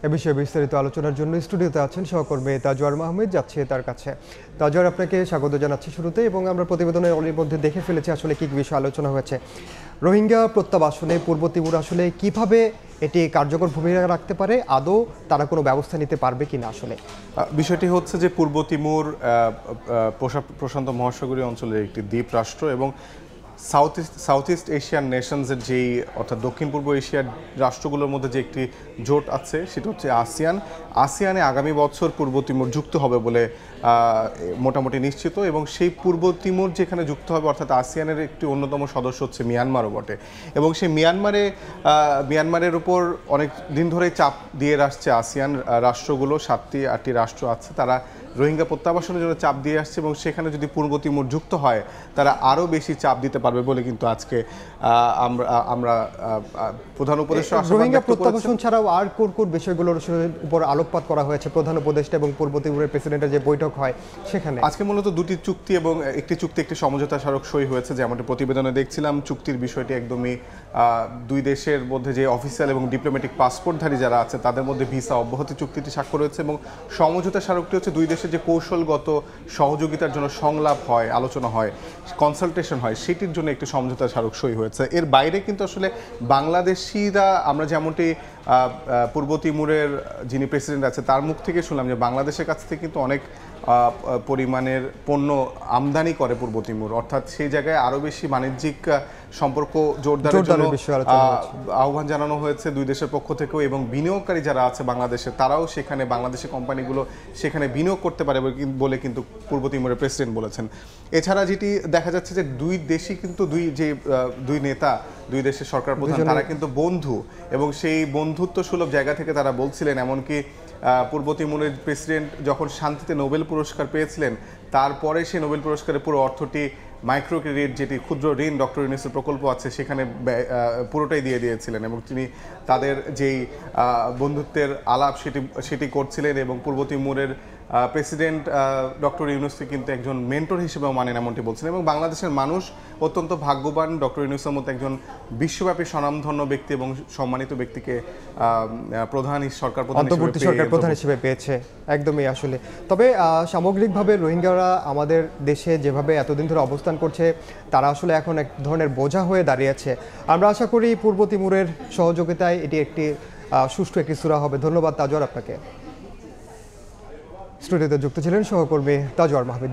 এ বিষয়ে বিস্তারিত আলোচনার জন্য স্টুডিওতে আছেন সহকর্মী তাজওয়ার মাহমুদ। যাচ্ছে তার কাছে। তাজওয়ার, আপনাকে স্বাগত জানাচ্ছি শুরুতে। এবং আমরা প্রতিবেদনের অনেক মধ্যে দেখে ফেলেছি আসলে কি বিষয়ে আলোচনা হয়েছে। রোহিঙ্গা প্রত্যাবাসনে পূর্ব তিমুর আসলে কিভাবে এটি কার্যকর ভূমিকা রাখতে পারে, আদৌ তারা কোনো ব্যবস্থা নিতে পারবে কিনা? আসলে বিষয়টি হচ্ছে যে পূর্ব তিমুর প্রশান্ত মহাসাগরীয় অঞ্চলের একটি দ্বীপ রাষ্ট্র এবং সাউথ ইস্ট এশিয়ান নেশনসের যেই অর্থাৎ দক্ষিণ পূর্ব এশিয়ার রাষ্ট্রগুলোর মধ্যে যে একটি জোট আছে সেটা হচ্ছে আসিয়ানে আগামী বছর পূর্ব তিমুর যুক্ত হবে বলে মোটামুটি নিশ্চিত। এবং সেই পূর্ব তিমুর যেখানে যুক্ত হবে অর্থাৎ আসিয়ানের একটি অন্যতম সদস্য হচ্ছে মিয়ানমারও বটে। এবং সেই মিয়ানমারের উপর অনেক দিন ধরেই চাপ দিয়ে আসছে আসিয়ান রাষ্ট্রগুলো, 7-8টি রাষ্ট্র আছে, তারা রোহিঙ্গা প্রত্যাবাসনের জন্য চাপ দিয়ে আসছে এবং সেখানে যদি পূর্ব তিমুর যুক্ত হয় তারা আরও বেশি চাপ দিতে পারবে বলে কিন্তু আজকে আমরা প্রধান উপদেষ্টা রোহিঙ্গা প্রত্যাবাসন ছাড়াও আর কোন বিষয়গুলোর উপর আলোকপাত করা হয়েছে প্রধান উপদেষ্টা এবং পূর্ব তিমুরের প্রেসিডেন্টের যে বৈঠক হয় সেখানে? আজকে মূলত দুটি চুক্তি এবং একটি সমঝোতা স্মারক সই হয়েছে, যেমনটি প্রতিবেদনে দেখছিলাম। চুক্তির বিষয়টি একদমই দুই দেশের মধ্যে যে অফিসিয়াল এবং ডিপ্লোম্যাটিক পাসপোর্টধারী যারা আছে তাদের মধ্যে ভিসা অব্যাহতি চুক্তিটি স্বাক্ষর হয়েছে এবং সমঝোতা স্মারকটি হচ্ছে দুই দেশের যে কৌশলগত সহযোগিতার জন্য সংলাপ হয়, আলোচনা হয়, কনসালটেশন হয়, সেটির জন্য একটি সমঝোতা স্মারক সই হয়েছে। এর বাইরে কিন্তু আসলে বাংলাদেশিরা, আমরা যেমনটি পূর্ব তিমুরের যিনি প্রেসিডেন্ট আছে তার মুখ থেকে শুনলাম যে বাংলাদেশের কাছ থেকে কিন্তু অনেক পরিমাণের পণ্য আমদানি করে পূর্ব তিমুর, অর্থাৎ সেই জায়গায় আরও বেশি বাণিজ্যিক সম্পর্ক জোরদারের জন্য আহ্বান জানানো হয়েছে দুই দেশের পক্ষ থেকেও। এবং বিনিয়োগকারী যারা আছে বাংলাদেশে তারাও সেখানে, বাংলাদেশের কোম্পানিগুলো সেখানে বিনিয়োগ করতে পারে বলে কিন্তু পূর্ব তিমুরের প্রেসিডেন্ট বলেছেন। এছাড়া যেটি দেখা যাচ্ছে যে দুই দেশই কিন্তু দুই নেতা, দুই দেশের সরকার প্রধান, তারা কিন্তু বন্ধু এবং সেই বন্ধুত্ব সুলভ জায়গা থেকে তারা বলছিলেন। এমনকি পূর্ব তিমুরের প্রেসিডেন্ট যখন শান্তিতে নোবেল পুরস্কার পেয়েছিলেন তারপরে সেই নোবেল পুরস্কারের পুরো অর্থটি মাইক্রো ক্রেডিট, যেটি ক্ষুদ্র ঋণ ডক্টর ইউনূসের প্রকল্প আছে, সেখানে পুরোটাই দিয়ে দিয়েছিলেন এবং তিনি তাদের যেই বন্ধুত্বের আলাপ সেটি করছিলেন। এবং পূর্ব তিমুরের প্রেসিডেন্ট ডক্টর ইউনূসকে কিন্তু একজন মেন্টর হিসেবেও মানেন এমনটি বলছেন। এবং বাংলাদেশের মানুষ অত্যন্ত ভাগ্যবান ডক্টর ইউনূসের মতো একজন বিশ্বব্যাপী স্বনামধন্য ব্যক্তি এবং সম্মানিত ব্যক্তিকে সরকার প্রধান হিসেবে পেয়েছে। একদমই আসলে। তবে সামগ্রিকভাবে রোহিঙ্গারা আমাদের দেশে যেভাবে এতদিন ধরে অবস্থান করছে তারা আসলে এখন এক ধরনের বোঝা হয়ে দাঁড়িয়েছে। আমরা আশা করি পূর্ব তিমুরের সহযোগিতায় এটি একটি সুষ্ঠু একটি সূরা হবে। ধন্যবাদ তাজওয়ার আপনাকে। স্টুডিওতে যুক্ত ছিলেন সহকর্মী তাজওয়ার মাহমুদ।